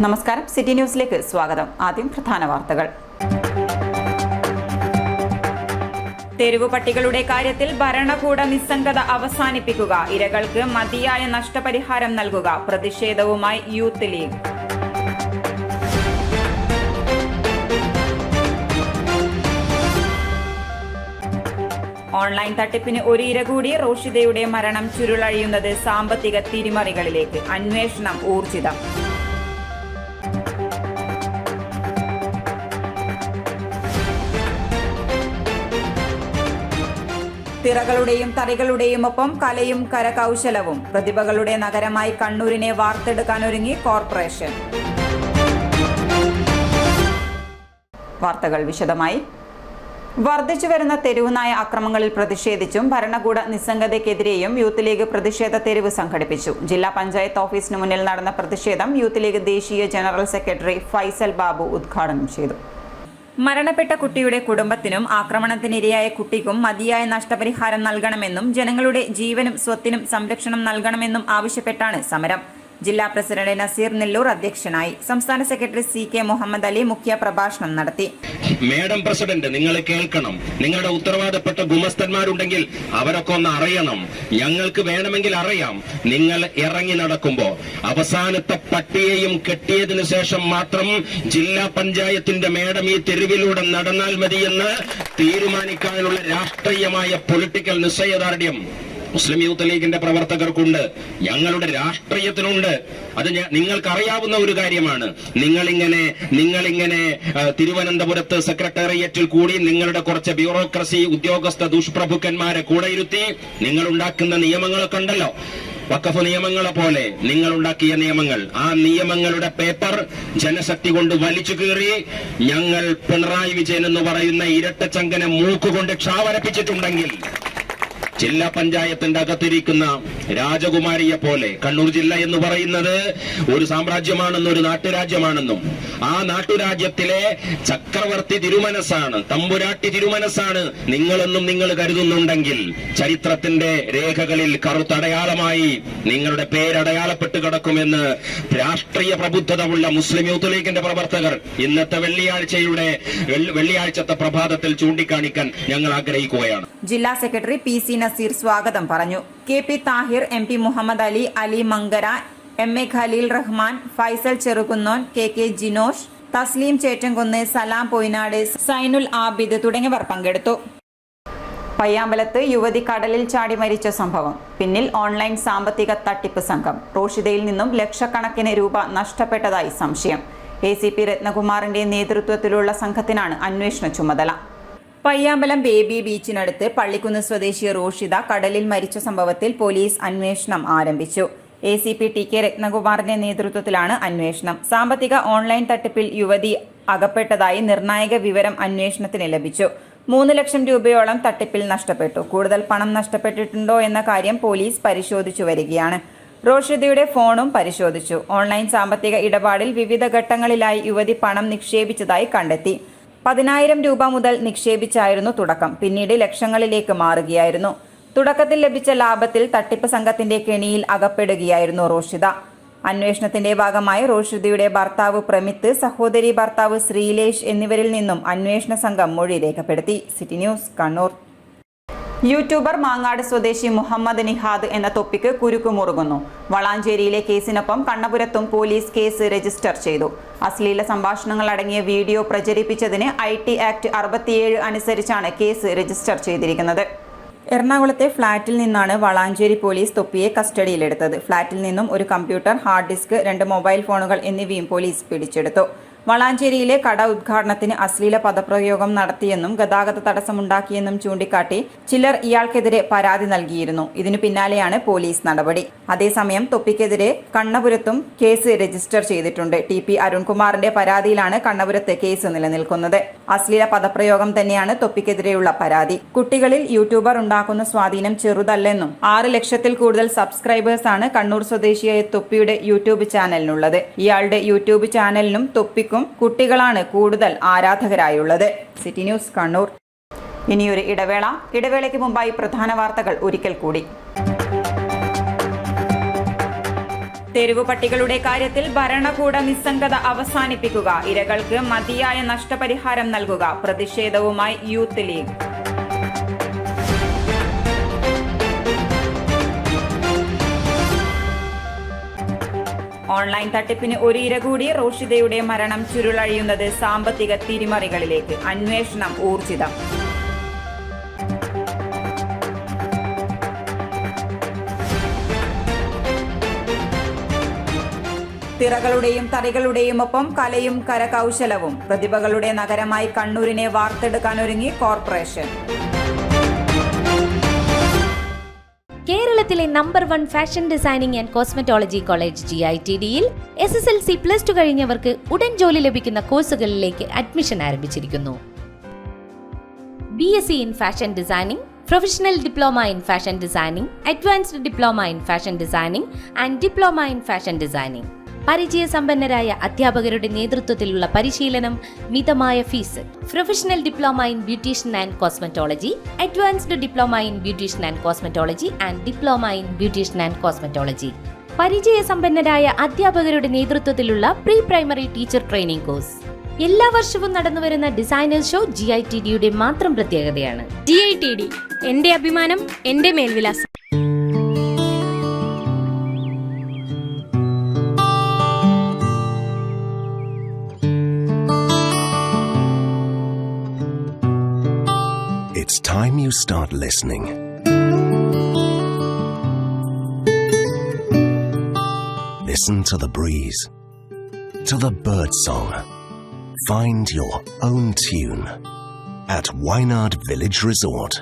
നമസ്കാരം, സിറ്റി ന്യൂസിലേക്ക് സ്വാഗതം. ആദ്യം പ്രധാന വാർത്തകൾ. തെരുവു പട്ടികളുടെ കാര്യത്തിൽ ഭരണകൂട നിസ്സംഗത അവസാനിപ്പിക്കുക, ഇരകൾക്ക് മതിയായ നഷ്ടപരിഹാരം നൽകുക, പ്രതിഷേധവുമായി യൂത്ത് ലീഗ്. ഓൺലൈൻ തട്ടിപ്പിന് ഒരു ഇര കൂടി, റോഷിദയുടെ മരണം ചുരുളഴിയുന്നത് സാമ്പത്തിക തിരിമറികളിലേക്ക്, അന്വേഷണം ഊർജിതം. തിറകളുടെയും തറികളുടെയും ഒപ്പം കലയും കരകൗശലവും, പ്രതിഭകളുടെ നഗരമായി കണ്ണൂരിനെ വാർത്തെടുക്കാനൊരുങ്ങി കോർപ്പറേഷൻ. വാർത്തകൾ വിശദമായി. വർദ്ധിച്ചുവരുന്ന തെരുവുനായ അക്രമങ്ങളിൽ പ്രതിഷേധിച്ചും ഭരണകൂട നിസ്സംഗതയ്ക്കെതിരെയും യൂത്ത് ലീഗ് പ്രതിഷേധ തെരുവ് സംഘടിപ്പിച്ചു. ജില്ലാ പഞ്ചായത്ത് ഓഫീസിന് മുന്നിൽ നടന്ന പ്രതിഷേധം യൂത്ത് ലീഗ് ദേശീയ ജനറൽ സെക്രട്ടറി ഫൈസൽ ബാബു ഉദ്ഘാടനം ചെയ്തു. മരണപ്പെട്ട കുട്ടിയുടെ കുടുംബത്തിനും ആക്രമണത്തിനിരയായ കുട്ടിക്കും മതിയായ നഷ്ടപരിഹാരം നൽകണമെന്നും ജനങ്ങളുടെ ജീവനും സ്വത്തിനും സംരക്ഷണം നൽകണമെന്നും ആവശ്യപ്പെട്ടാണ് സമരം. ജില്ലാ പ്രസിഡന്റ് നസീർ നെല്ലൂർ അധ്യക്ഷനായി. സംസ്ഥാന സെക്രട്ടറി CK മുഹമ്മദ് അലി മുഖ്യ പ്രഭാഷണം നടത്തി. മേഡം പ്രസിഡന്റ്, നിങ്ങൾ കേൾക്കണം. നിങ്ങളുടെ ഉത്തരവാദപ്പെട്ട ഗുമസ്തന്മാരുണ്ടെങ്കിൽ അവരൊക്കെ ഒന്ന് അറിയണം. ഞങ്ങൾക്ക് വേണമെങ്കിൽ അറിയാം. നിങ്ങൾ ഇറങ്ങി നടക്കുമ്പോ അവസാനത്തെ പട്ടിയെയും കെട്ടിയതിനു ശേഷം മാത്രം ജില്ലാ പഞ്ചായത്തിന്റെ മേഡം ഈ തെരുവിലൂടെ നടന്നാൽ മതിയെന്ന് തീരുമാനിക്കാനുള്ള രാഷ്ട്രീയമായ പൊളിറ്റിക്കൽ നിശ്ചയദാർഢ്യം മുസ്ലിം യൂത്ത് ലീഗിന്റെ പ്രവർത്തകർക്കുണ്ട്, ഞങ്ങളുടെ രാഷ്ട്രീയത്തിനുണ്ട്. അത് നിങ്ങൾക്കറിയാവുന്ന ഒരു കാര്യമാണ്. നിങ്ങളിങ്ങനെ തിരുവനന്തപുരത്ത് സെക്രട്ടേറിയറ്റിൽ കൂടി നിങ്ങളുടെ കുറച്ച് ബ്യൂറോക്രസി ഉദ്യോഗസ്ഥ ദുഷ്പ്രഭുക്കന്മാരെ കൂടെ ഇരുത്തി നിങ്ങൾ ഉണ്ടാക്കുന്ന നിയമങ്ങളൊക്കെ ഉണ്ടല്ലോ, വഖഫ് നിയമങ്ങളെ പോലെ നിങ്ങൾ ഉണ്ടാക്കിയ നിയമങ്ങൾ, ആ നിയമങ്ങളുടെ പേപ്പർ ജനശക്തി കൊണ്ട് വലിച്ചു കീറി ഞങ്ങൾ പിണറായി വിജയൻ എന്ന് പറയുന്ന ഇരട്ടച്ചങ്കനെ മൂക്കുകൊണ്ട് ക്ഷാവരപ്പിച്ചിട്ടുണ്ടെങ്കിൽ ജില്ലാ പഞ്ചായത്തിന്റെ അകത്തിരിക്കുന്ന രാജകുമാരിയെ പോലെ കണ്ണൂർ ജില്ല എന്ന് പറയുന്നത് ഒരു സാമ്രാജ്യമാണെന്നും ഒരു നാട്ടുരാജ്യമാണെന്നും ആ നാട്ടുരാജ്യത്തിലെ ചക്രവർത്തി തിരുമനസ്സാണ്, തമ്പുരാട്ടി തിരുമനസ്സാണ് നിങ്ങളെന്നും നിങ്ങൾ കരുതുന്നുണ്ടെങ്കിൽ ചരിത്രത്തിന്റെ രേഖകളിൽ കറുത്തടയാളമായി നിങ്ങളുടെ പേരടയാളപ്പെട്ട് കിടക്കുമെന്ന് രാഷ്ട്രീയ പ്രബുദ്ധതയുള്ള മുസ്ലിം യൂത്ത് ലീഗിന്റെ പ്രവർത്തകർ ഇന്നത്തെ വെള്ളിയാഴ്ചത്തെ പ്രഭാതത്തിൽ ചൂണ്ടിക്കാണിക്കാൻ ഞങ്ങൾ ആഗ്രഹിക്കുകയാണ്. ജില്ലാ സെക്രട്ടറി PC നസീർ സ്വാഗതം പറഞ്ഞു. KP Thahir, MP Muhammad Ali, Ali Mankara, MA Khaleel Rahman, Faisal ചെറുകുന്നോൻ, KK Jinosh, Thasleem ചേറ്റൻകുന്ന്, സലാം പൊയ്നാട്, സൈനുൽ ആബിദ് തുടങ്ങിയവർ പങ്കെടുത്തു. പയ്യാമ്പലത്ത് യുവതി കടലിൽ ചാടി മരിച്ച സംഭവം. പിന്നിൽ ഓൺലൈൻ സാമ്പത്തിക തട്ടിപ്പ് സംഘം. റോഷിദയിൽ നിന്നും ലക്ഷക്കണക്കിന് രൂപ നഷ്ടപ്പെട്ടതായി സംശയം. ACP രത്നകുമാറിന്റെ നേതൃത്വത്തിലുള്ള സംഘത്തിനാണ് അന്വേഷണ ചുമതല. പയ്യാമ്പലം ബേബി ബീച്ചിനടുത്ത് പള്ളിക്കുന്ന് സ്വദേശി റോഷിദ കടലിൽ മരിച്ച സംഭവത്തിൽ പോലീസ് അന്വേഷണം ആരംഭിച്ചു. ACP TK രത്നകുമാറിന്റെ നേതൃത്വത്തിലാണ് അന്വേഷണം. സാമ്പത്തിക ഓൺലൈൻ തട്ടിപ്പിൽ യുവതി അകപ്പെട്ടതായി നിർണായക വിവരം അന്വേഷണത്തിന് ലഭിച്ചു. 3 ലക്ഷം രൂപയോളം തട്ടിപ്പിൽ നഷ്ടപ്പെട്ടു. കൂടുതൽ പണം നഷ്ടപ്പെട്ടിട്ടുണ്ടോ എന്ന കാര്യം പോലീസ് പരിശോധിച്ചു വരികയാണ്. റോഷിദയുടെ ഫോണും പരിശോധിച്ചു. ഓൺലൈൻ സാമ്പത്തിക ഇടപാടിൽ വിവിധ ഘട്ടങ്ങളിലായി യുവതി പണം നിക്ഷേപിച്ചതായി കണ്ടെത്തി. 10,000 രൂപ മുതൽ നിക്ഷേപിച്ചായിരുന്നു തുടക്കം. പിന്നീട് ലക്ഷങ്ങളിലേക്ക് മാറുകയായിരുന്നു. തുടക്കത്തിൽ ലഭിച്ച ലാഭത്തിൽ തട്ടിപ്പ് സംഘത്തിന്റെ കെണിയിൽ അകപ്പെടുകയായിരുന്നു റോഷിദ. അന്വേഷണത്തിന്റെ ഭാഗമായി റോഷിദയുടെ ഭർത്താവ് പ്രമിത്ത്, സഹോദരി ഭർത്താവ് ശ്രീലേഷ് എന്നിവരിൽ നിന്നും അന്വേഷണ സംഘം മൊഴി രേഖപ്പെടുത്തി. City news, Kannur. YouTuber Mangad സ്വദേശി മുഹമ്മദ് നിഹാദ് എന്ന തൊപ്പിക്ക് കുരുക്കുമുറുകുന്നു. വളാഞ്ചേരിയിലെ കേസിനൊപ്പം കണ്ണപുരത്തും പോലീസ് കേസ് രജിസ്റ്റർ ചെയ്തു. അശ്ലീല സംഭാഷണങ്ങൾ അടങ്ങിയ വീഡിയോ പ്രചരിപ്പിച്ചതിന് IT ആക്ട് 67 അനുസരിച്ചാണ് കേസ് രജിസ്റ്റർ ചെയ്തിരിക്കുന്നത്. എറണാകുളത്തെ ഫ്ളാറ്റിൽ നിന്നാണ് വളാഞ്ചേരി പോലീസ് തൊപ്പിയെ കസ്റ്റഡിയിലെടുത്തത്. ഫ്ളാറ്റിൽ നിന്നും ഒരു കമ്പ്യൂട്ടർ, ഹാർഡ് ഡിസ്ക്, 2 മൊബൈൽ ഫോണുകൾ എന്നിവയും പോലീസ് പിടിച്ചെടുത്തു. വളാഞ്ചേരിയിലെ കട ഉദ്ഘാടനത്തിന് അശ്ലീല പദപ്രയോഗം നടത്തിയെന്നും ഗതാഗത തടസ്സമുണ്ടാക്കിയെന്നും ചൂണ്ടിക്കാട്ടി ചിലർ ഇയാൾക്കെതിരെ പരാതി നൽകിയിരുന്നു. ഇതിനു പിന്നാലെയാണ് പോലീസ് നടപടി. അതേസമയം തൊപ്പിക്കെതിരെ കണ്ണപുരത്തും കേസ് രജിസ്റ്റർ ചെയ്തിട്ടുണ്ട്. TP അരുൺകുമാറിന്റെ പരാതിയിലാണ് കണ്ണപുരത്ത് കേസ് നിലനിൽക്കുന്നത്. അശ്ലീല പദപ്രയോഗം തന്നെയാണ് തൊപ്പിക്കെതിരെയുള്ള പരാതി. കുട്ടികളിൽ യൂട്യൂബർ ഉണ്ടാക്കുന്ന സ്വാധീനം ചെറുതല്ലെന്നും 6 ലക്ഷത്തിൽ കൂടുതൽ സബ്സ്ക്രൈബേഴ്സാണ് കണ്ണൂർ സ്വദേശിയായ തൊപ്പിയുടെ യൂട്യൂബ് ചാനലിനുള്ളത്. ഇയാളുടെ യൂട്യൂബ് ചാനലിനും തൊപ്പിക്കും കുട്ടികളാണ് കൂടുതൽ ആരാധകരായുള്ളത്. City news, Kannur. ഇനിയൊരു ഇടവേളയ്ക്ക് മുമ്പായി പ്രധാന വാർത്തകൾ ഒരിക്കൽ കൂടി. തെരുവു പട്ടികളുടെ കാര്യത്തിൽ ഭരണകൂട നിസ്സംഗത അവസാനിപ്പിക്കുക, ഇരകൾക്ക് മതിയായ നഷ്ടപരിഹാരം നൽകുക, പ്രതിഷേധവുമായി യൂത്ത് ലീഗ്. ഓൺലൈൻ തട്ടിപ്പിന് ഒരു ഇര കൂടി. റോഷിദയുടെ മരണം ചുരുളഴിയുന്നത് സാമ്പത്തിക തിരിമറികളിലേക്ക്. അന്വേഷണം ഊർജിതം. തിറകളുടെയും തറികളുടെയും ഒപ്പം കലയും കരകൗശലവും. പ്രതിഭകളുടെ നഗരമായി കണ്ണൂരിനെ വാർത്തെടുക്കാനൊരുങ്ങി കോർപ്പറേഷൻ. കേരളത്തിലെ number 1 fashion designing and cosmetology college GITDയിൽ SSLC +2 കഴിഞ്ഞവർക്ക് ഉടൻ ജോലി ലഭിക്കുന്ന കോഴ്സുകളിലേക്ക് അഡ്മിഷൻ ആരംഭിച്ചിരിക്കുന്നു. BSc in fashion designing, professional diploma in fashion designing, advanced diploma in fashion designing and diploma in fashion designing. പരിചയസമ്പന്നരായ അധ്യാപകരുടെ നേതൃത്വത്തിലുള്ള പരിശീലനം, മിതമായ fees. Professional diploma in beautician and cosmetology, advanced diploma in beautician and cosmetology and diploma in beautician and cosmetology. പരിചയസമ്പന്നരായ അധ്യാപകരുടെ നേതൃത്വത്തിലുള്ള pre primary teacher training course. എല്ലാ വർഷവും നടന്നുവരുന്ന ഡിസൈനേഴ്സ് ഷോ GITDയുടെ മാത്രം പ്രത്യേകതയാണ്. GITD എന്റെ അഭിമാനം, എന്റെ മേൽവിലാസം. It's time you start listening. Listen to the breeze, to the bird song. Find your own tune at Wainard Village Resort.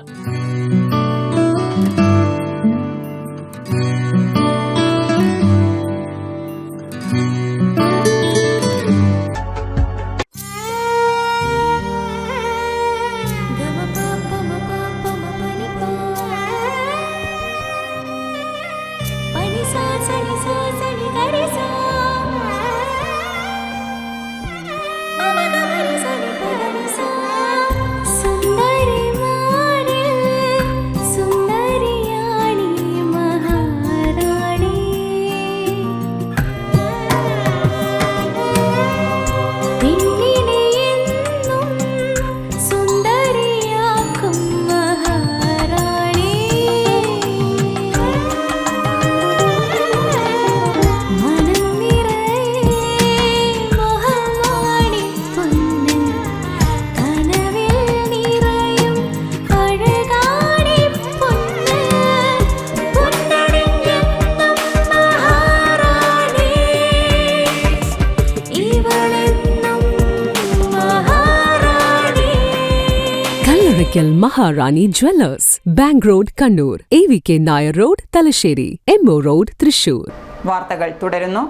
Maharani Jewellers, Bank Road, Kannur, AVK Nair Road, Talasheri, MO Road, Thrissur. വാർത്തകൾ തുടരുന്നു.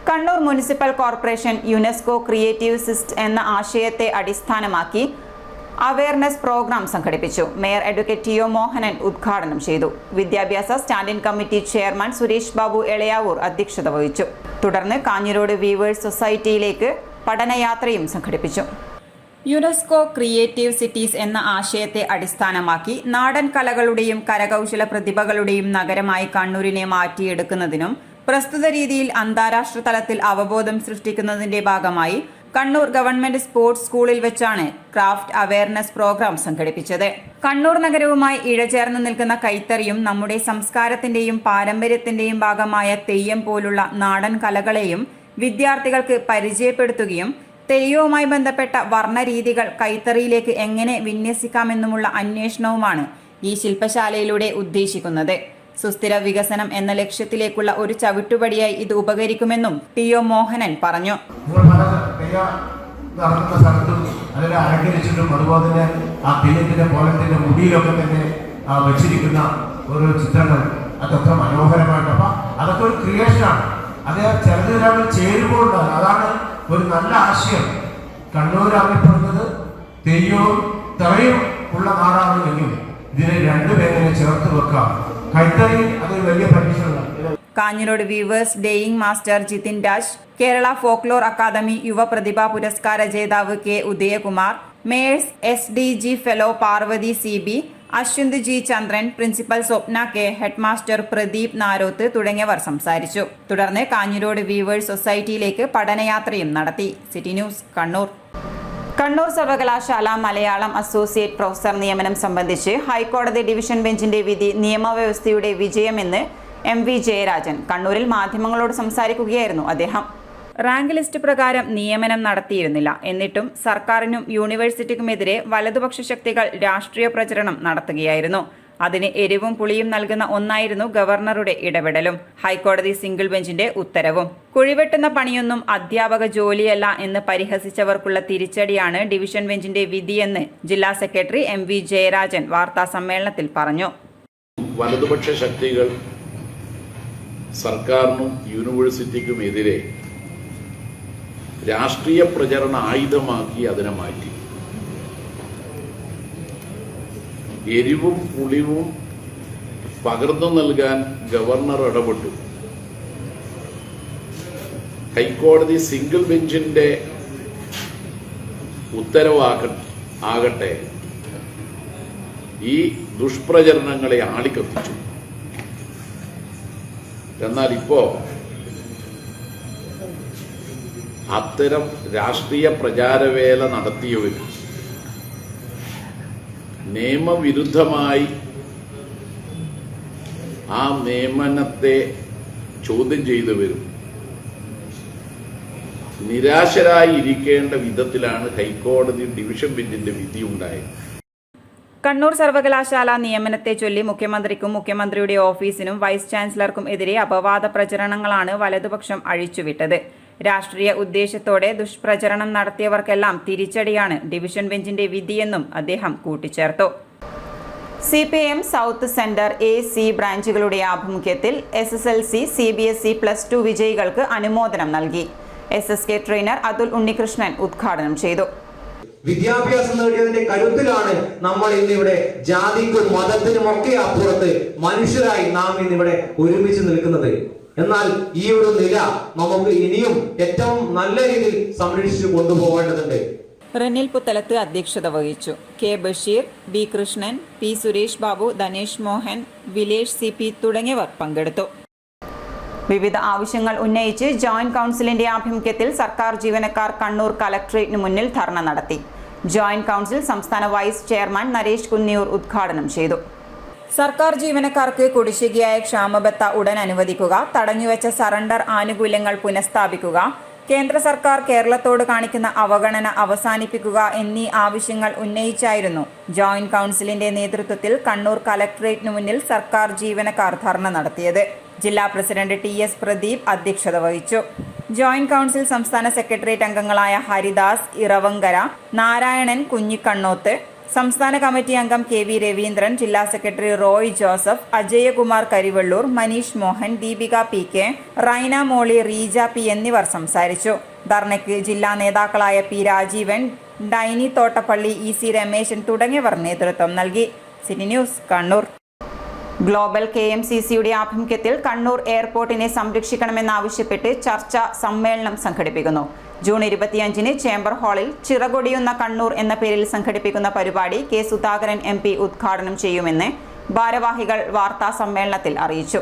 Kannur municipal corporation UNESCO creative സിസ്റ്റ് എന്ന ആശയത്തെ അടിസ്ഥാനമാക്കി awareness programme സംഘടിപ്പിച്ചു. Mayor advocate T O. Mohanan ഉദ്ഘാടനം ചെയ്തു. വിദ്യാഭ്യാസ standing committee chairman Suresh Babu Elayavoor അധ്യക്ഷത വഹിച്ചു. തുടർന്ന് കാഞ്ഞിരോട് വീവേഴ്സ് സൊസൈറ്റിയിലേക്ക് പഠനയാത്രയും സംഘടിപ്പിച്ചു. യുനെസ്കോ ക്രിയേറ്റീവ് സിറ്റീസ് എന്ന ആശയത്തെ അടിസ്ഥാനമാക്കി നാടൻ കലകളുടെയും കരകൗശല പ്രതിഭകളുടെയും നഗരമായി കണ്ണൂരിനെ മാറ്റിയെടുക്കുന്നതിനും പ്രസ്തുത രീതിയിൽ അന്താരാഷ്ട്ര തലത്തിൽ അവബോധം സൃഷ്ടിക്കുന്നതിന്റെ ഭാഗമായി കണ്ണൂർ ഗവൺമെന്റ് സ്പോർട്സ് സ്കൂളിൽ വെച്ചാണ് ക്രാഫ്റ്റ് അവയർനെസ് പ്രോഗ്രാം സംഘടിപ്പിച്ചത്. കണ്ണൂർ നഗരവുമായി ഇഴചേർന്ന് നിൽക്കുന്ന കൈത്തറിയും നമ്മുടെ സംസ്കാരത്തിന്റെയും പാരമ്പര്യത്തിന്റെയും ഭാഗമായ തെയ്യം പോലുള്ള നാടൻ കലകളെയും വിദ്യാർത്ഥികൾക്ക് പരിചയപ്പെടുത്തുകയും തെയ്യവുമായി ബന്ധപ്പെട്ട വർണ്ണരീതികൾ കൈത്തറിയിലേക്ക് എങ്ങനെ വിന്യസിക്കാമെന്നുമുള്ള അന്വേഷണവുമാണ് ഈ ശില്പശാലയിലൂടെ ഉദ്ദേശിക്കുന്നത്. സുസ്ഥിര വികസനം എന്ന ലക്ഷ്യത്തിലേക്കുള്ള ഒരു ചവിട്ടുപടിയായി ഇത് ഉപകരിക്കുമെന്നും ടി.ഒ. മോഹനൻ പറഞ്ഞു. അലങ്കരിച്ചിട്ടും അതുപോലെ തന്നെ ആ തെയ്യത്തിന്റെ കോലത്തിന്റെ മുടിയിലൊക്കെ തന്നെ വെച്ചിരിക്കുന്ന ഓരോ ചിത്രങ്ങൾ അതൊക്കെ മനോഹരമായിട്ട്, അപ്പൊ അതൊക്കെ ഒരു ക്രിയേഷനാണ്. അത് ചിലത് തമ്മിൽ ചേരുമ്പോഴുണ്ടാകും. അതാണ് ഒരു നല്ല ആശയം. കണ്ണൂർ അറിയപ്പെടുന്നത് തെയ്യവും തറയും ഉള്ള നാടാണ് എങ്കിൽ ഇതിനെ രണ്ടുപേരെ ചേർത്ത് വെക്കാം. കൈത്തറി അതൊരു വലിയ പരീക്ഷണമാണ്. Kanhirode weavers dyeing master Jithin Raj, Kerala folklore academy യുവ പ്രതിഭാ പുരസ്കാര ജേതാവ് കെ ഉദയകുമാർ, മേഴ്സ് SDG fellow Parvathy CB, Ashwanth G Chandran, principal Swapna K, headmaster Pradeep Naroth തുടങ്ങിയവർ സംസാരിച്ചു. തുടർന്ന് കാഞ്ഞിരോട് വീവേഴ്സ് സൊസൈറ്റിയിലേക്ക് പഠനയാത്രയും നടത്തി. City news, Kannur. കണ്ണൂർ സർവകലാശാല മലയാളം അസോസിയേറ്റ് പ്രൊഫസർ നിയമനം സംബന്ധിച്ച് ഹൈക്കോടതി ഡിവിഷൻ ബെഞ്ചിന്റെ വിധി നിയമവ്യവസ്ഥയുടെ വിജയമെന്ന് MV ജയരാജൻ. കണ്ണൂരിൽ മാധ്യമങ്ങളോട് സംസാരിക്കുകയായിരുന്നു അദ്ദേഹം. റാങ്ക് ലിസ്റ്റ് പ്രകാരം നിയമനം നടത്തിയിരുന്നില്ല. എന്നിട്ടും സർക്കാരിനും യൂണിവേഴ്സിറ്റിക്കുമെതിരെ വലതുപക്ഷ ശക്തികൾ രാഷ്ട്രീയ പ്രചരണം നടത്തുകയായിരുന്നു. അതിന് എരിവും പുളിയും നൽകുന്ന ഒന്നായിരുന്നു ഗവർണറുടെ ഇടപെടലും ഹൈക്കോടതി സിംഗിൾ ബെഞ്ചിന്റെ ഉത്തരവും. കുഴിവെട്ടുന്ന പണിയൊന്നും അധ്യാപക ജോലിയല്ല എന്ന് പരിഹസിച്ചവർക്കുള്ള തിരിച്ചടിയാണ് ഡിവിഷൻ ബെഞ്ചിന്റെ വിധിയെന്ന് ജില്ലാ സെക്രട്ടറി MV ജയരാജൻ വാർത്താ സമ്മേളനത്തിൽ പറഞ്ഞു. വലതുപക്ഷ ശക്തികൾ സർക്കാരിനും യൂണിവേഴ്സിറ്റിക്കുമെതിരെ രാഷ്ട്രീയ പ്രചരണ ആയുധമാക്കി അതിനെ മാറ്റി. എരിവും പുളിവും പകർന്നു നൽകാൻ ഗവർണർ ഇടപെട്ടു. ഹൈക്കോടതി സിംഗിൾ ബെഞ്ചിന്റെ ഉത്തരവാകട്ടെ ഈ ദുഷ്പ്രചരണങ്ങളെ ആളിക്കത്തിച്ചു. എന്നാൽ ഇപ്പോ അത്തരം രാഷ്ട്രീയ പ്രചാരവേല നടത്തിയവരും നിയമവിരുദ്ധമായി ആ നിയമനത്തെ ചോദ്യം ചെയ്തവരും നിരാശരായി ഇരിക്കേണ്ട വിധത്തിലാണ് ഹൈക്കോടതി ഡിവിഷൻ ബെഞ്ചിന്റെ വിധി ഉണ്ടായത്. കണ്ണൂർ സർവകലാശാല നിയമനത്തെ ചൊല്ലി മുഖ്യമന്ത്രിക്കും മുഖ്യമന്ത്രിയുടെ ഓഫീസിനും വൈസ് ചാൻസലർക്കും എതിരെ അപവാദ പ്രചരണങ്ങളാണ് വലതുപക്ഷം അഴിച്ചുവിട്ടത്. രാഷ്ട്രീയ ഉദ്ദേശത്തോടെ ദുഷ്പ്രചരണം നടത്തിയവർക്കെല്ലാം തിരിച്ചടിയാണ് ഡിവിഷൻ ബെഞ്ചിന്റെ വിധിയെന്നും അദ്ദേഹം കൂട്ടിച്ചേർത്തു. CPM സൗത്ത് സെന്റർ AC ബ്രാഞ്ചുകളുടെ ആഭിമുഖ്യത്തിൽ SSLC CBSE +2 വിജയികൾക്ക് അനുമോദനം നൽകി. SSK ട്രെയിനർ അതുൽ ഉണ്ണികൃഷ്ണൻ ഉദ്ഘാടനം ചെയ്തു. വിദ്യാഭ്യാസം നേടിയതിന്റെ കരുത്തിലാണ് നമ്മൾ ഇന്നിവിടെ ജാതിക്കും മതത്തിനും ഒക്കെ അപ്പുറത്ത് മനുഷ്യരായി നാം ഇന്നിവിടെ ഒരുമിച്ച് നിൽക്കുന്നത്. എന്നാൽ ഈ ഒരു നില നമുക്ക് ഇനിയും ഏറ്റവും നല്ല രീതിയിൽ സംരക്ഷിച്ചു കൊണ്ടുപോകേണ്ടതുണ്ട്. റെനിൽ പുത്തലത്ത് അധ്യക്ഷത വഹിച്ചു. K Basheer, B Krishnan, P Suresh Babu, Dhanesh Mohan, വിലേഷ് CP തുടങ്ങിയവർ പങ്കെടുത്തു. വിവിധ ആവശ്യങ്ങൾ ഉന്നയിച്ച് ജോയിന്റ് കൗൺസിലിന്റെ ആഭിമുഖ്യത്തിൽ സർക്കാർ ജീവനക്കാർ കണ്ണൂർ കലക്ടറേറ്റിന് മുന്നിൽ ധർണ നടത്തി. ജോയിന്റ് കൗൺസിൽ സംസ്ഥാന വൈസ് ചെയർമാൻ നരേഷ് കുന്നിയൂർ ഉദ്ഘാടനം ചെയ്തു. സർക്കാർ ജീവനക്കാർക്ക് കുടിശ്ശികയായ ക്ഷാമബത്ത ഉടൻ അനുവദിക്കുക, തടഞ്ഞുവെച്ച സറണ്ടർ ആനുകൂല്യങ്ങൾ പുനഃസ്ഥാപിക്കുക, കേന്ദ്ര സർക്കാർ കേരളത്തോട് കാണിക്കുന്ന അവഗണന അവസാനിപ്പിക്കുക എന്നീ ആവശ്യങ്ങൾ ഉന്നയിച്ചായിരുന്നു ജോയിന്റ് കൗൺസിലിന്റെ നേതൃത്വത്തിൽ കണ്ണൂർ കലക്ടറേറ്റിന് മുന്നിൽ സർക്കാർ ജീവനക്കാർ ധർണ നടത്തിയത്. ജില്ലാ പ്രസിഡന്റ് TS പ്രദീപ് അധ്യക്ഷത വഹിച്ചു. ജോയിന്റ് കൗൺസിൽ സംസ്ഥാന സെക്രട്ടേറിയറ്റ് അംഗങ്ങളായ ഹരിദാസ് ഇറവങ്കര, നാരായണൻ കുഞ്ഞിക്കണ്ണോത്ത്, സംസ്ഥാന കമ്മിറ്റി അംഗം KV രവീന്ദ്രൻ, ജില്ലാ secretary Roy Joseph, Ajayakumar Karivellur, Manish Mohan, Deepika PK, Raina Moly, Reeja P എന്നിവർ സംസാരിച്ചു. ധർണയ്ക്ക് ജില്ലാ നേതാക്കളായ P രാജീവൻ, ഡൈനി തോട്ടപ്പള്ളി, EC രമേശൻ തുടങ്ങിയവർ നേതൃത്വം നൽകി. City news, Kannur. ഗ്ലോബൽ KMCCയുടെ ആഭിമുഖ്യത്തിൽ കണ്ണൂർ എയർപോർട്ടിനെ സംരക്ഷിക്കണമെന്നാവശ്യപ്പെട്ട് ചർച്ച സമ്മേളനം സംഘടിപ്പിക്കുന്നു. ജൂൺ 25-ന് ചേംബർ ഹാളിൽ ചിറകൊടിയുന്ന കണ്ണൂർ എന്ന പേരിൽ സംഘടിപ്പിക്കുന്ന പരിപാടി K സുധാകരൻ MP ഉദ്ഘാടനം ചെയ്യുമെന്ന് ഭാരവാഹികൾ വാർത്താ സമ്മേളനത്തിൽ അറിയിച്ചു.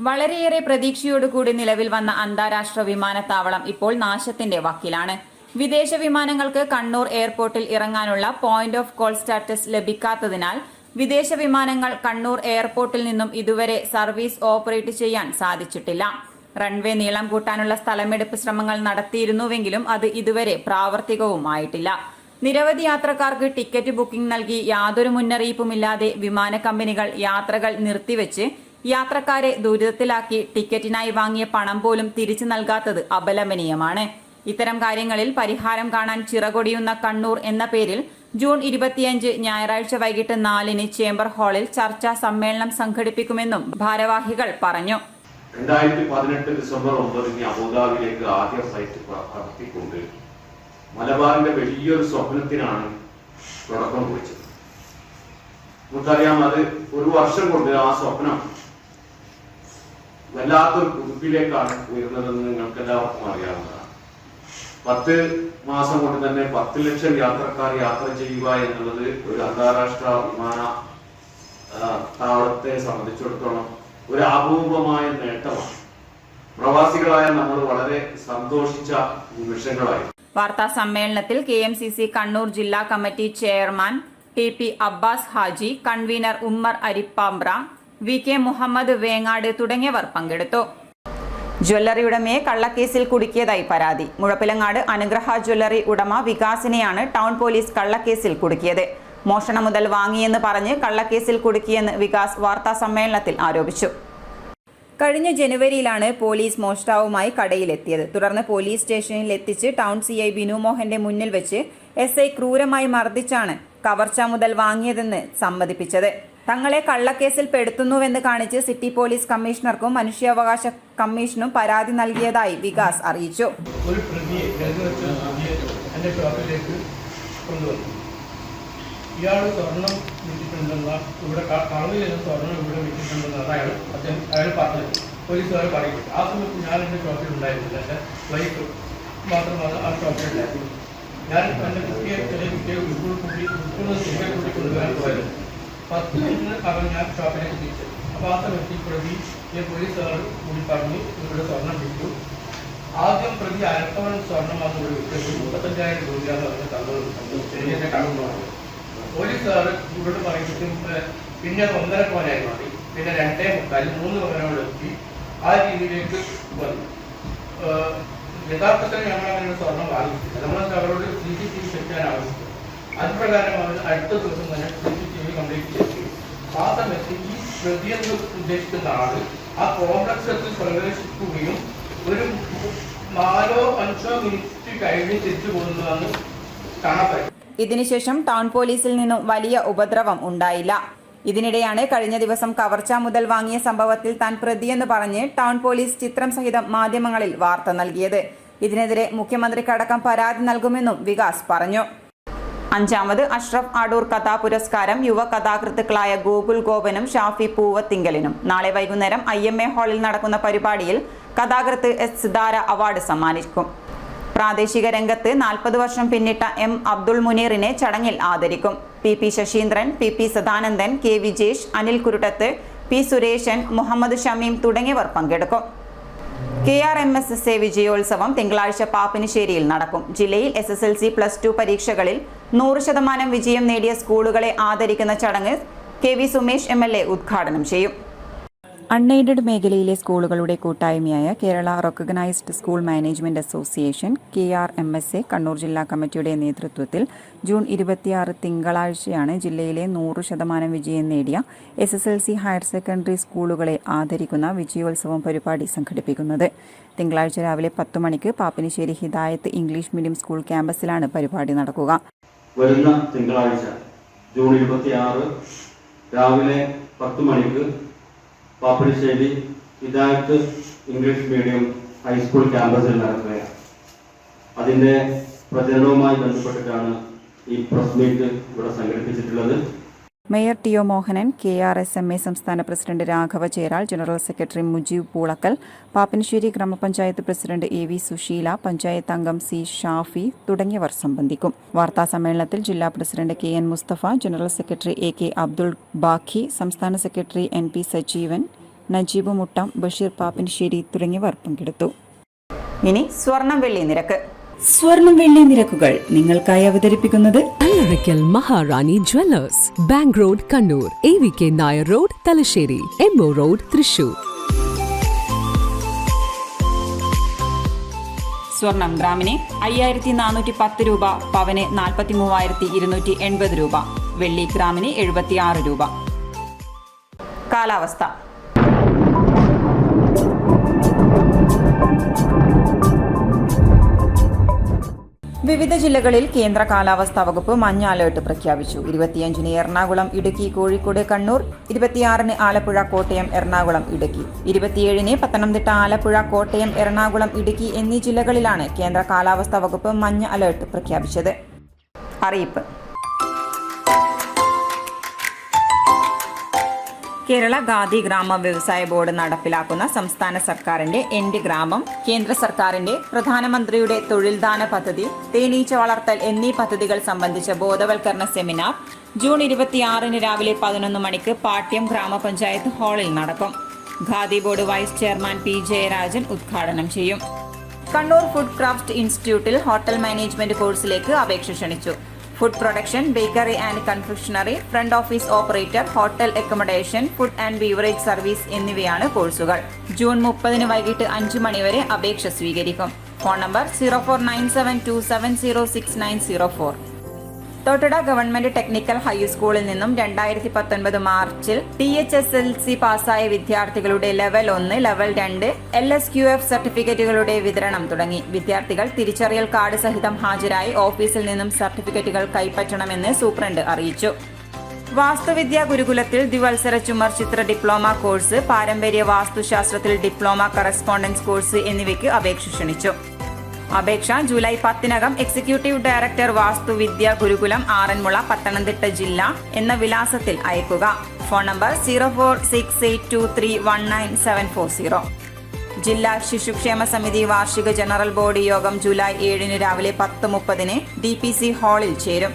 വളരെയേറെ പ്രതീക്ഷയോടുകൂടി നിലവിൽ വന്ന അന്താരാഷ്ട്ര വിമാനത്താവളം ഇപ്പോൾ നാശത്തിന്റെ വക്കിലാണ്. വിദേശ വിമാനങ്ങൾക്ക് കണ്ണൂർ എയർപോർട്ടിൽ ഇറങ്ങാനുള്ള പോയിന്റ് ഓഫ് കോൾ സ്റ്റാറ്റസ് ലഭിക്കാത്തതിനാൽ വിദേശ വിമാനങ്ങൾ കണ്ണൂർ എയർപോർട്ടിൽ നിന്നും ഇതുവരെ സർവീസ് ഓപ്പറേറ്റ് ചെയ്യാൻ സാധിച്ചിട്ടില്ല. റൺവേ നീളം കൂട്ടാനുള്ള സ്ഥലമെടുപ്പ് ശ്രമങ്ങൾ നടത്തിയിരുന്നുവെങ്കിലും അത് ഇതുവരെ പ്രാവർത്തികവുമായിട്ടില്ല. നിരവധി യാത്രക്കാർക്ക് ടിക്കറ്റ് ബുക്കിംഗ് നൽകി യാതൊരു മുന്നറിയിപ്പുമില്ലാതെ വിമാന കമ്പനികൾ യാത്രകൾ നിർത്തിവെച്ച് യാത്രക്കാരെ ദുരിതത്തിലാക്കി ടിക്കറ്റിനായി വാങ്ങിയ പണം പോലും തിരിച്ചു നൽകാത്തത് അപലപനീയമാണ്. ഇത്തരം കാര്യങ്ങളിൽ പരിഹാരം കാണാൻ ചിറകൊടിയുന്ന കണ്ണൂർ എന്ന പേരിൽ ജൂൺ 25 ഞായറാഴ്ച വൈകിട്ട് 4-ന് ചേംബർ ഹാളിൽ ചർച്ചാ സമ്മേളനം സംഘടിപ്പിക്കുമെന്നും ഭാരവാഹികൾ പറഞ്ഞു. 2018 ഡിസംബർ 9-ന് അബുദാബിയിലേക്ക് ആദ്യ ഫ്ലൈറ്റ് പറത്തിക്കൊണ്ട് മലബാറിന്റെ വലിയൊരു സ്വപ്നത്തിനാണ് തുടക്കം കുറിച്ചത്. നമുക്കറിയാം, അത് ഒരു വർഷം കൊണ്ട് ആ സ്വപ്നം വല്ലാത്തൊരു കുതിപ്പിലേക്കാണ് ഉയർന്നതെന്ന് നിങ്ങൾക്കെല്ലാവർക്കും അറിയാവുന്നതാണ്. 10 മാസം കൊണ്ട് തന്നെ 10 ലക്ഷം യാത്രക്കാർ യാത്ര ചെയ്യുക എന്നുള്ളത് ഒരു അന്താരാഷ്ട്ര വിമാന താവളത്തെ സംബന്ധിച്ചിടത്തോളം ഒരു അപൂർവമായ നേട്ടമാണ്. പ്രവാസികളായ നമ്മൾ വളരെ സന്തോഷിച്ച നിമിഷങ്ങളായി. വാർത്താ സമ്മേളനത്തിൽ KMCC കണ്ണൂർ ജില്ലാ committee chairman TP Abbas Haji, convener Ummer Arippambra, VK Muhammad Vengad തുടങ്ങിയവർ പങ്കെടുത്തു. ജ്വല്ലറി ഉടമയെ കള്ളക്കേസിൽ കുടുക്കിയതായി പരാതി. മുഴപ്പിലങ്ങാട് അനുഗ്രഹ ജ്വല്ലറി ഉടമ വികാസിനെയാണ് ടൗൺ പോലീസ് കള്ളക്കേസിൽ കുടുക്കിയത്. മോഷണ മുതൽ വാങ്ങിയെന്ന് പറഞ്ഞ് കള്ളക്കേസിൽ കുടുക്കിയെന്ന് വികാസ് വാർത്താ സമ്മേളനത്തിൽ ആരോപിച്ചു. കഴിഞ്ഞ ജനുവരിയിലാണ് പോലീസ് മോഷ്ടാവുമായി കടയിലെത്തിയത്. തുടർന്ന് പോലീസ് സ്റ്റേഷനിൽ എത്തിച്ച് ടൗൺ CI ബിനു മോഹന്റെ മുന്നിൽ വെച്ച് SI ക്രൂരമായി മർദ്ദിച്ചാണ് കവർച്ച മുതൽ വാങ്ങിയതെന്ന് സമ്മതിപ്പിച്ചത്. തങ്ങളെ കള്ളക്കേസിൽ പെടുത്തുന്നുവെന്ന് കാണിച്ച് സിറ്റി പോലീസ് കമ്മീഷണർക്കും മനുഷ്യാവകാശ കമ്മീഷനും പരാതി നൽകിയതായി വികാസ് അറിയിച്ചു. ഒരു പ്രതിയെ എൻ്റെ ഷോപ്പിലേക്ക് കൊണ്ടുവന്നു. ഇയാൾ സ്വർണം വിറ്റിട്ടുണ്ടെന്ന ഇവിടെ കളവിൽ നിന്ന് സ്വർണം ഇവിടെ വിറ്റിട്ടുണ്ടെന്നാണ് അയാൾ പറഞ്ഞത്. പോലീസുകാർ പറയും. ആ സമയത്ത് ഞാൻ എൻ്റെ ഷോപ്പിൽ ഉണ്ടായിരുന്നില്ല. എൻ്റെ വൈഫ് മാത്രമാണ് ആ ഷോപ്പിലുണ്ടായിരുന്നത്. ഞാൻ എൻ്റെ കുട്ടിയെ ചെറിയ കുട്ടിയെ കൂട്ടി കൊണ്ടുവരാൻ പോയത് 10 മിനിറ്റിനകം ഞാൻ ഷോപ്പിലേക്ക് തിരിച്ചു. അപ്പോൾ ആ സമയത്ത് ഈ പ്രതി പോലീസുകാർ കൂടി പറഞ്ഞ് ഇവിടെ സ്വർണം വിറ്റു. ആദ്യം പ്രതി അരപ്പവൻ സ്വർണ്ണമാണ് ഇവിടെ വിറ്റത്. 35,000 രൂപയാണ് പറഞ്ഞ് തന്നത്. ചെറിയ കടന്നു പോലീസുകാർ ഇവിടെ പറയുമ്പോഴത്തേക്കും പിന്നെ 1.5 പവനായി മാറി. പിന്നെ 2.75, 3 പവനോട് എത്തി. ആ രീതിയിലേക്ക് വന്നു. യഥാർത്ഥത്തിൽ ഞങ്ങളങ്ങനെ സ്വർണം വാങ്ങിച്ചില്ല. നമ്മൾ അവരോട് CCTV ചെക്കാൻ ആവശ്യപ്പെട്ടു. അതുപ്രകാരം അവർ അടുത്ത ദിവസം തന്നെ CCTV കംപ്ലീറ്റ് ചെയ്തു. ആ സമയത്ത് ഈ പ്രതിയെന്ന് ഉദ്ദേശിക്കുന്ന ആള് ആ കോംപ്ലക്സിൽ പ്രവേശിക്കുകയും ഒരു 4-5 മിനിറ്റ് കഴിഞ്ഞ് തിരിച്ചു പോകുന്നതാണ് കാണപ്പെട്ടത്. ഇതിനുശേഷം ടൗൺ പോലീസിൽ നിന്നും വലിയ ഉപദ്രവം ഉണ്ടായില്ല. ഇതിനിടെയാണ് കഴിഞ്ഞ ദിവസം കവർച്ച മുതൽ വാങ്ങിയ സംഭവത്തിൽ താൻ പ്രതിയെന്ന് പറഞ്ഞ് ടൗൺ പോലീസ് ചിത്രം സഹിതം മാധ്യമങ്ങളിൽ വാർത്ത നൽകിയത്. ഇതിനെതിരെ മുഖ്യമന്ത്രിക്കടക്കം പരാതി നൽകുമെന്നും വികാസ് പറഞ്ഞു. 5ാമത് അഷ്റഫ് അടൂർ കഥാ പുരസ്കാരം യുവ കഥാകൃത്തുക്കളായ ഗോകുൽ ഗോപനും ഷാഫി പൂവത്തിങ്കലിനും നാളെ വൈകുന്നേരം IMA ഹാളിൽ നടക്കുന്ന പരിപാടിയിൽ കഥാകൃത്ത് S സിതാര അവാർഡ് സമ്മാനിക്കും. പ്രാദേശിക രംഗത്ത് 40 വർഷം പിന്നിട്ട M അബ്ദുൾ മുനീറിനെ ചടങ്ങിൽ ആദരിക്കും. PP Saseendran, PP Sadanandan, K Vijesh, Anil കുരുട്ടത്ത്, P Sureshan, Muhammad Shameem തുടങ്ങിയവർ പങ്കെടുക്കും. KRMSSA വിജയോത്സവം തിങ്കളാഴ്ച പാപ്പിനിശ്ശേരിയിൽ നടക്കും. ജില്ലയിൽ SSLC+2 പരീക്ഷകളിൽ 100% വിജയം നേടിയ സ്കൂളുകളെ ആദരിക്കുന്ന ചടങ്ങ് KV സുമേഷ് MLA ഉദ്ഘാടനം ചെയ്യും. അൺഎയ്ഡഡ് മേഖലയിലെ സ്കൂളുകളുടെ കൂട്ടായ്മയായ Kerala recognised school management association KRMSA Kannur ജില്ലാ കമ്മിറ്റിയുടെ നേതൃത്വത്തിൽ ജൂൺ 26 തിങ്കളാഴ്ചയാണ് ജില്ലയിലെ 100% വിജയം നേടിയ SSLC ഹയർ സെക്കൻഡറി സ്കൂളുകളെ ആദരിക്കുന്ന വിജയോത്സവം പരിപാടി സംഘടിപ്പിക്കുന്നത്. തിങ്കളാഴ്ച രാവിലെ 10 മണിക്ക് പാപ്പിനിശ്ശേരി ഹിദായത്ത് ഇംഗ്ലീഷ് മീഡിയം സ്കൂൾ ക്യാമ്പസിലാണ് പരിപാടി നടക്കുക. വരുന്ന തിങ്കളാഴ്ച ജൂൺ 26 രാവിലെ 10 മണിക്ക് പാപ്പിനിശ്ശേരി ഹിദായത്ത് ഇംഗ്ലീഷ് മീഡിയം ഹൈസ്കൂൾ ക്യാമ്പസിൽ നടക്കുകയാണ്. അതിൻ്റെ പ്രചരണവുമായി ബന്ധപ്പെട്ടിട്ടാണ് ഈ പ്രസ് മീറ്റ് ഇവിടെ സംഘടിപ്പിച്ചിട്ടുള്ളത്. മേയർ TO മോഹനൻ, KRSMA സംസ്ഥാന president Raghava Cheral, general secretary Mujeeb Poolakkal, Pappinissery ഗ്രാമപഞ്ചായത്ത് പ്രസിഡന്റ് AV സുശീല, പഞ്ചായത്ത് അംഗം C ഷാഫി തുടങ്ങിയവർ സംബന്ധിക്കും. വാർത്താ സമ്മേളനത്തിൽ ജില്ലാ president KN Mustafa, general secretary AK Abdul Baqi, സംസ്ഥാന സെക്രട്ടറി NP സജീവൻ, നജീബ് മുട്ടം, ബഷീർ പാപ്പിനിശ്ശേരി തുടങ്ങിയവർ പങ്കെടുത്തു. ഇനി സ്വർണം വെള്ളി നിരക്ക്. സ്വർണം വെള്ളി നിരക്കുകൾ നിങ്ങൾക്കായി അവതരിപ്പിക്കുന്നത് Kallarakkal Maharani jewellers, bank road Kannur, AVK Nair road Thalassery, MO road Thrissur. സ്വർണം ഗ്രാമിന് 5410 രൂപ, പവന് 43,280 രൂപ, വെള്ളി ഗ്രാമിന് 76 രൂപ. കാലാവസ്ഥ. വിവിധ ജില്ലകളിൽ കേന്ദ്ര കാലാവസ്ഥാ വകുപ്പ് മഞ്ഞ അലേർട്ട് പ്രഖ്യാപിച്ചു. 25-ന് എറണാകുളം, ഇടുക്കി, കോഴിക്കോട്, കണ്ണൂർ, 26-ന് ആലപ്പുഴ, കോട്ടയം, എറണാകുളം, ഇടുക്കി, 27-ന് പത്തനംതിട്ട, ആലപ്പുഴ, കോട്ടയം, എറണാകുളം, ഇടുക്കി എന്നീ ജില്ലകളിലാണ് കേന്ദ്ര കാലാവസ്ഥാ വകുപ്പ് മഞ്ഞ അലേർട്ട് പ്രഖ്യാപിച്ചത്. അറിയിപ്പ്. കേരള ഖാദി ഗ്രാമ വ്യവസായ ബോർഡ് നടപ്പിലാക്കുന്ന സംസ്ഥാന സർക്കാരിന്റെ എന്റെ ഗ്രാമം, കേന്ദ്ര സർക്കാരിന്റെ പ്രധാനമന്ത്രിയുടെ തൊഴിൽദാന പദ്ധതി, തേനീച്ച വളർത്തൽ എന്നീ പദ്ധതികൾ സംബന്ധിച്ച ബോധവൽക്കരണ സെമിനാർ ജൂൺ 26 രാവിലെ 11 മണിക്ക് പാട്യം ഗ്രാമപഞ്ചായത്ത് ഹാളിൽ നടക്കും. Khadi board vice chairman P Jayarajan ഉദ്ഘാടനം ചെയ്യും. കണ്ണൂർ ഫുഡ് ക്രാഫ്റ്റ് ഇൻസ്റ്റിറ്റ്യൂട്ടിൽ ഹോട്ടൽ മാനേജ്മെന്റ് കോഴ്സിലേക്ക് അപേക്ഷ ക്ഷണിച്ചു. Food production, bakery and confectionery, front office operator, hotel accommodation, food and beverage service എന്നിവയാണ് കോഴ്സുകൾ. ജൂൺ 30 വൈകിട്ട് 5 മണിവരെ അപേക്ഷ സ്വീകരിക്കും. Phone number 0497270690. Thottada government technical ഹൈസ്കൂളിൽ നിന്നും 2019 മാർച്ചിൽ THSLC പാസ്സായ വിദ്യാർത്ഥികളുടെ ലെവൽ 1, ലെവൽ 2, LSQF സർട്ടിഫിക്കറ്റുകളുടെ വിതരണം തുടങ്ങി. വിദ്യാർത്ഥികൾ തിരിച്ചറിയൽ കാർഡ് സഹിതം ഹാജരായി ഓഫീസിൽ നിന്നും സർട്ടിഫിക്കറ്റുകൾ കൈപ്പറ്റണമെന്ന് സൂപ്രണ്ട് അറിയിച്ചു. വാസ്തുവിദ്യാ ഗുരുകുലത്തിൽ ദ്വിവത്സര ചുമർ ചിത്ര ഡിപ്ലോമ കോഴ്സ്, പാരമ്പര്യ വാസ്തുശാസ്ത്രത്തിൽ ഡിപ്ലോമ കറസ്പോണ്ടൻസ് കോഴ്സ് എന്നിവയ്ക്ക് അപേക്ഷ ക്ഷണിച്ചു. അപേക്ഷ ജൂലൈ 10 എക്സിക്യൂട്ടീവ് ഡയറക്ടർ വാസ്തുവിദ്യാ ഗുരുകുലം, ആറന്മുള, പത്തനംതിട്ട ജില്ല എന്ന വിലാസത്തിൽ അയക്കുക. Phone number 0468231970. ജില്ലാ ശിശുക്ഷേമ സമിതി വാർഷിക ജനറൽ ബോഡി യോഗം ജൂലൈ 7 രാവിലെ 10:30 DPC ഹാളിൽ ചേരും.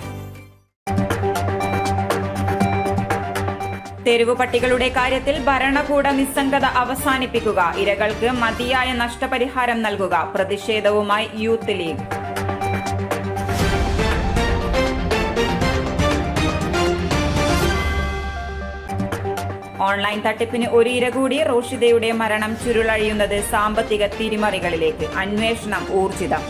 തെരുവു പട്ടികളുടെ കാര്യത്തിൽ ഭരണകൂട നിസ്സംഗത അവസാനിപ്പിക്കുക, ഇരകൾക്ക് മതിയായ നഷ്ടപരിഹാരം നൽകുക. പ്രതിഷേധവുമായി യൂത്ത് ലീഗ്. ഓൺലൈൻ തട്ടിപ്പിന് ഒരു ഇര കൂടി. റോഷിദയുടെ മരണം ചുരുളഴിയുന്നത് സാമ്പത്തിക തിരിമറികളിലേക്ക്. അന്വേഷണം ഊർജിതം.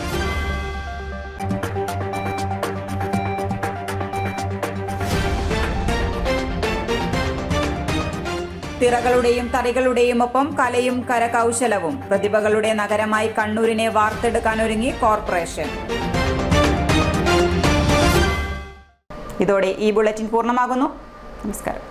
തിറകളുടെയും തറികളുടെയും ഒപ്പം കലയും കരകൗശലവും. പ്രതിഭകളുടെ നഗരമായി കണ്ണൂരിനെ വാർത്തെടുക്കാനൊരുങ്ങി കോർപ്പറേഷൻ. ഇതോടെ ഈ ബുള്ളറ്റിൻ പൂർണ്ണമാകുന്നു. നമസ്കാരം.